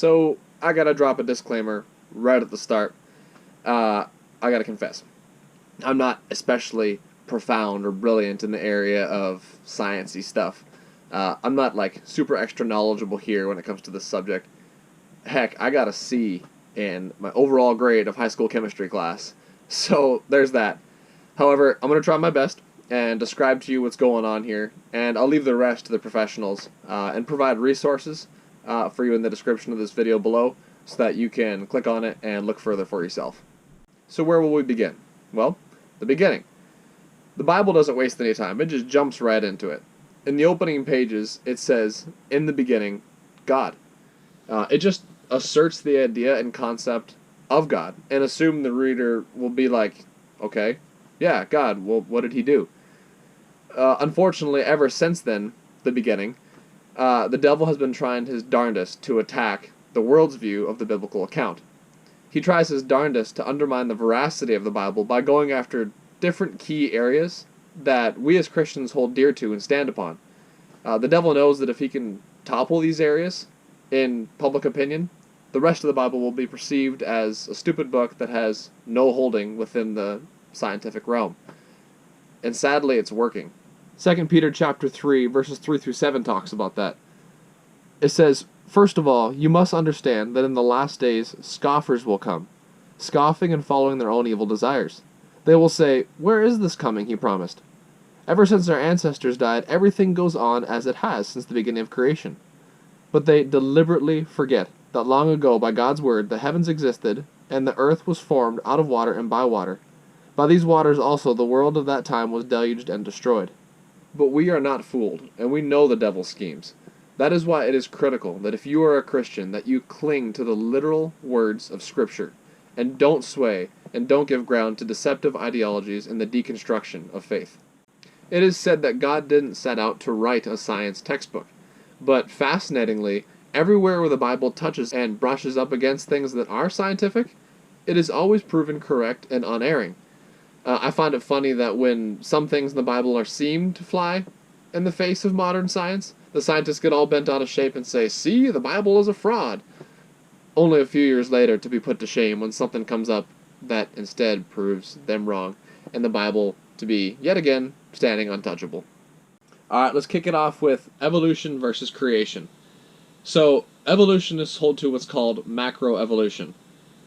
So, I gotta drop a disclaimer right at the start. I gotta confess, I'm not especially profound or brilliant in the area of sciencey stuff. I'm not like super extra knowledgeable here when it comes to this subject. Heck, I got a C in my overall grade of high school chemistry class. So there's that. However, I'm going to try my best and describe to you what's going on here, and I'll leave the rest to the professionals and provide resources for you in the description of this video below so that you can click on it and look further for yourself. So where will we begin? Well, the beginning. The Bible doesn't waste any time. It just jumps right into it. In the opening pages, it says, "In the beginning, God." It just asserts the idea and concept of God and assume the reader will be like, okay, yeah, God, well, what did he do? Unfortunately, ever since then, the beginning, the devil has been trying his darndest to attack the world's view of the biblical account. He tries his darndest to undermine the veracity of the Bible by going after different key areas that we as Christians hold dear to and stand upon. The devil knows that if he can topple these areas in public opinion, the rest of the Bible will be perceived as a stupid book that has no holding within the scientific realm. And sadly, it's working. 2 Peter chapter 3, verses 3 through 7 talks about that. It says, "First of all, you must understand that in the last days scoffers will come, scoffing and following their own evil desires. They will say, 'Where is this coming he promised?' Ever since our ancestors died, everything goes on as it has since the beginning of creation. But they deliberately forget that long ago, by God's word, the heavens existed, and the earth was formed out of water and by water. By these waters also the world of that time was deluged and destroyed." But we are not fooled, and we know the devil's schemes. That is why it is critical that if you are a Christian, that you cling to the literal words of Scripture, and don't sway, and don't give ground to deceptive ideologies and the deconstruction of faith. It is said that God didn't set out to write a science textbook, but fascinatingly, everywhere where the Bible touches and brushes up against things that are scientific, it is always proven correct and unerring. I find it funny that when some things in the Bible are seen to fly in the face of modern science, the scientists get all bent out of shape and say, "See, the Bible is a fraud," only a few years later to be put to shame when something comes up that instead proves them wrong, and the Bible to be, yet again, standing untouchable. Alright, let's kick it off with evolution versus creation. So, evolutionists hold to what's called macroevolution,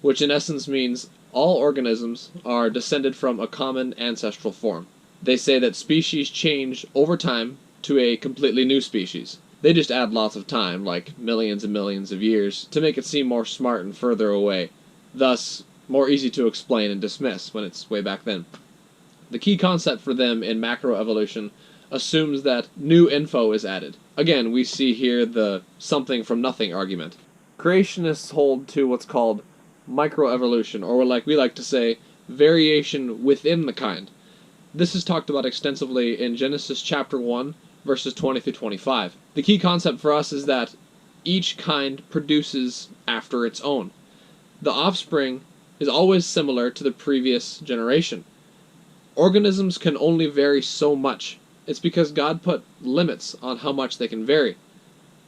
which in essence means all organisms are descended from a common ancestral form. They say that species change over time to a completely new species. They just add lots of time, like millions and millions of years, to make it seem more smart and further away, thus more easy to explain and dismiss when it's way back then. The key concept for them in macroevolution assumes that new info is added. Again, we see here the something from nothing argument. Creationists hold to what's called microevolution, or like we like to say, variation within the kind. This is talked about extensively in Genesis chapter 1, verses 20 through 25. The key concept for us is that each kind produces after its own. The offspring is always similar to the previous generation. Organisms can only vary so much. It's because God put limits on how much they can vary.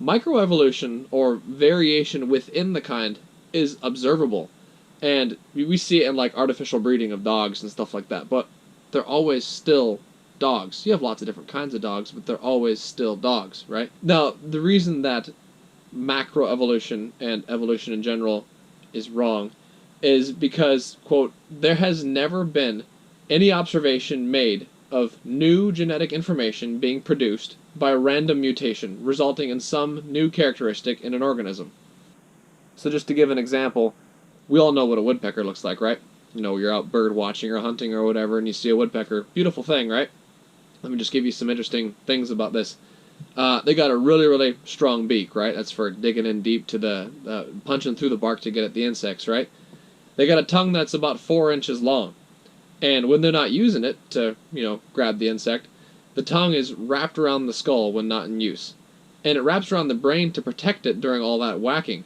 Microevolution, or variation within the kind, is observable, and we see it in like artificial breeding of dogs and stuff like that, but they're always still dogs. You have lots of different kinds of dogs, but they're always still dogs, right? Now, the reason that macroevolution and evolution in general is wrong is because, quote, "there has never been any observation made of new genetic information being produced by random mutation, resulting in some new characteristic in an organism." So just to give an example, we all know what a woodpecker looks like, right? You know, you're out bird watching or hunting or whatever, and you see a woodpecker. Beautiful thing, right? Let me just give you some interesting things about this. They got a really, really strong beak, right? That's for digging in deep to the, punching through the bark to get at the insects, right? They got a tongue that's about 4 inches long. And when they're not using it to, grab the insect, the tongue is wrapped around the skull when not in use. And it wraps around the brain to protect it during all that whacking.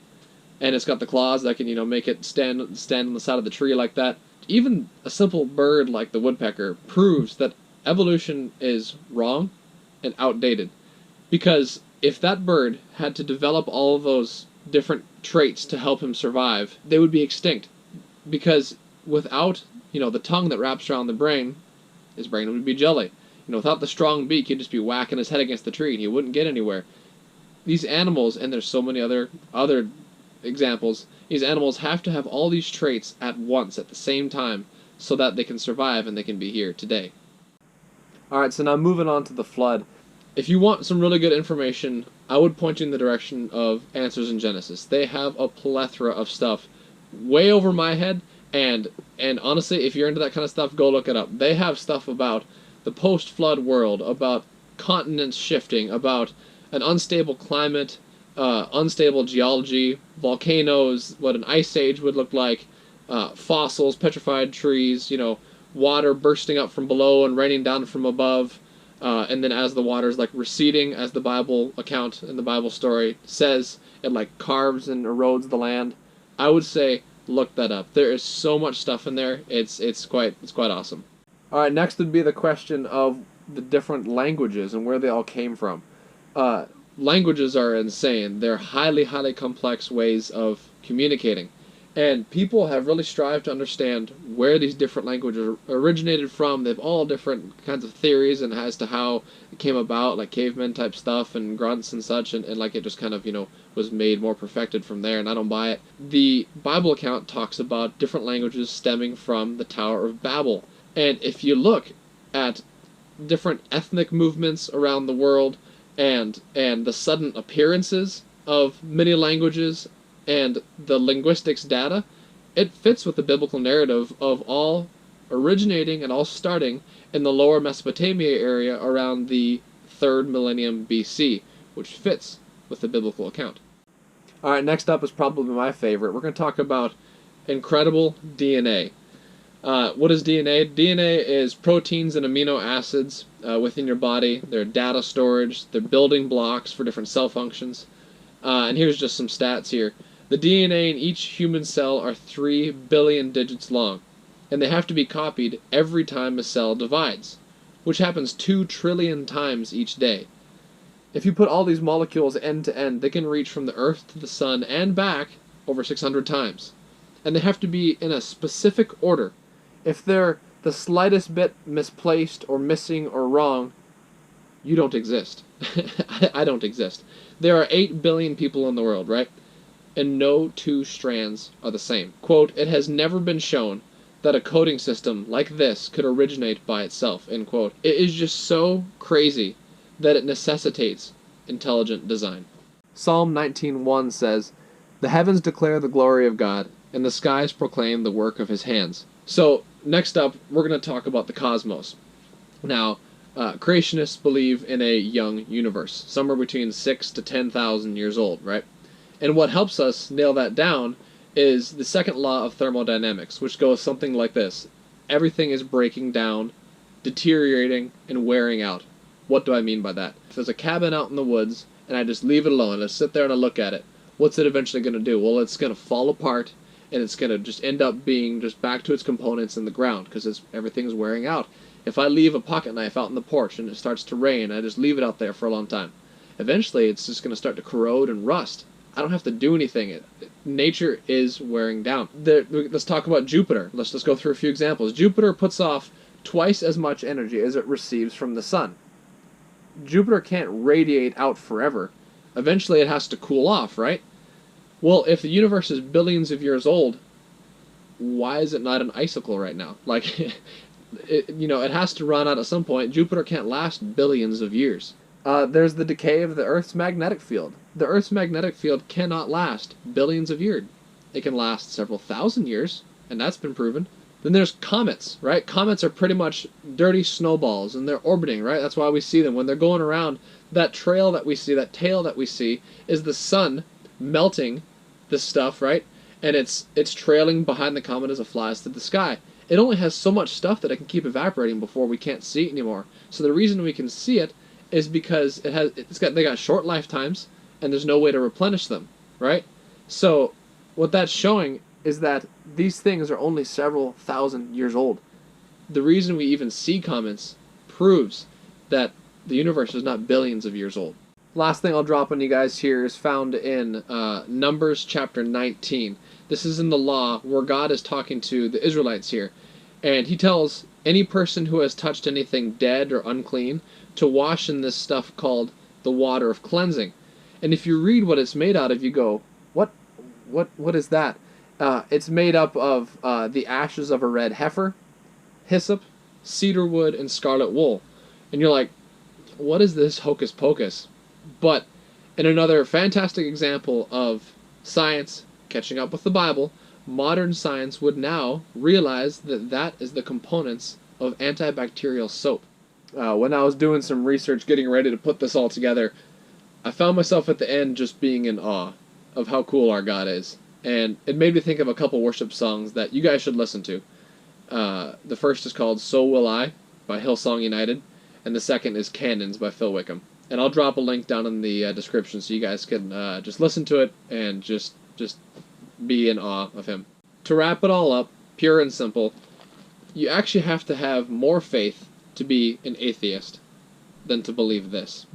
And it's got the claws that can, make it stand on the side of the tree like that. Even a simple bird like the woodpecker proves that evolution is wrong and outdated. Because if that bird had to develop all of those different traits to help him survive, they would be extinct. Because without, the tongue that wraps around the brain, his brain would be jelly. Without the strong beak, he'd just be whacking his head against the tree and he wouldn't get anywhere. These animals, and there's so many other examples, these animals have to have all these traits at once, at the same time, so that they can survive and they can be here today. Alright, so now moving on to the flood. If you want some really good information, I would point you in the direction of Answers in Genesis. They have a plethora of stuff way over my head, and honestly, if you're into that kind of stuff, go look it up. They have stuff about the post-flood world, about continents shifting, about an unstable climate, unstable geology, volcanoes, what an ice age would look like, fossils, petrified trees, water bursting up from below and raining down from above, and then as the water's like receding, as the Bible account and the Bible story says, it like carves and erodes the land. I would say look that up. There is so much stuff in there. It's quite awesome. All right, next would be the question of the different languages and where they all came from. Languages are insane. They're highly complex ways of communicating. And people have really strived to understand where these different languages originated from. They've all different kinds of theories and as to how it came about, like cavemen type stuff and grunts and such, and like it just kind of, was made more perfected from there, and I don't buy it. The Bible account talks about different languages stemming from the Tower of Babel. And if you look at different ethnic movements around the world and the sudden appearances of many languages and the linguistics data, it fits with the biblical narrative of all originating and all starting in the lower Mesopotamia area around the 3rd millennium BC, which fits with the biblical account. Alright, next up is probably my favorite. We're going to talk about incredible DNA. What is DNA? DNA is proteins and amino acids within your body. They're data storage. They're building blocks for different cell functions. And here's just some stats here. The DNA in each human cell are 3 billion digits long, and they have to be copied every time a cell divides, which happens 2 trillion times each day. If you put all these molecules end to end, they can reach from the Earth to the Sun and back over 600 times. And they have to be in a specific order. If they're the slightest bit misplaced or missing or wrong, you don't exist. I don't exist. There are 8 billion people in the world, right? And no 2 strands are the same. Quote, "It has never been shown that a coding system like this could originate by itself," end quote. It is just so crazy that it necessitates intelligent design. Psalm 19:1 says, "The heavens declare the glory of God, and the skies proclaim the work of his hands." So, next up, we're going to talk about the cosmos. Now, creationists believe in a young universe, somewhere between 6 to 10,000 years old, right? And what helps us nail that down is the second law of thermodynamics, which goes something like this. Everything is breaking down, deteriorating, and wearing out. What do I mean by that? If there's a cabin out in the woods, and I just leave it alone, and I sit there and I look at it, what's it eventually going to do? Well, it's going to fall apart, and it's going to just end up being just back to its components in the ground, because everything's wearing out. If I leave a pocket knife out on the porch, and it starts to rain, I just leave it out there for a long time. Eventually, it's just going to start to corrode and rust. I don't have to do anything. Nature is wearing down. Let's talk about Jupiter. Let's just go through a few examples. Jupiter puts off twice as much energy as it receives from the sun. Jupiter can't radiate out forever. Eventually it has to cool off, right? Well, if the universe is billions of years old, why is it not an icicle right now? Like, it has to run out at some point. Jupiter can't last billions of years. There's the decay of the Earth's magnetic field. The Earth's magnetic field cannot last billions of years. It can last several thousand years, and that's been proven. Then there's comets, right? Comets are pretty much dirty snowballs, and they're orbiting, right? That's why we see them. When they're going around, that trail that we see, that tail that we see, is the sun melting this stuff, right? And it's trailing behind the comet as it flies through the sky. It only has so much stuff that it can keep evaporating before we can't see it anymore. So the reason we can see it is because they got short lifetimes, and there's no way to replenish them, right? So what that's showing is that these things are only several thousand years old. The reason we even see comets proves that the universe is not billions of years old. Last thing I'll drop on you guys here is found in Numbers chapter 19. This is in the law where God is talking to the Israelites here. And he tells any person who has touched anything dead or unclean to wash in this stuff called the water of cleansing. And if you read what it's made out of, you go, what is that? It's made up of the ashes of a red heifer, hyssop, cedar wood, and scarlet wool. And you're like, what is this hocus pocus? But in another fantastic example of science catching up with the Bible, modern science would now realize that that is the components of antibacterial soap. When I was doing some research, getting ready to put this all together, I found myself at the end just being in awe of how cool our God is. And it made me think of a couple worship songs that you guys should listen to. The first is called So Will I by Hillsong United, and the second is Cannons by Phil Wickham. And I'll drop a link down in the description so you guys can just listen to it and just be in awe of him. To wrap it all up, pure and simple, you actually have to have more faith to be an atheist than to believe this.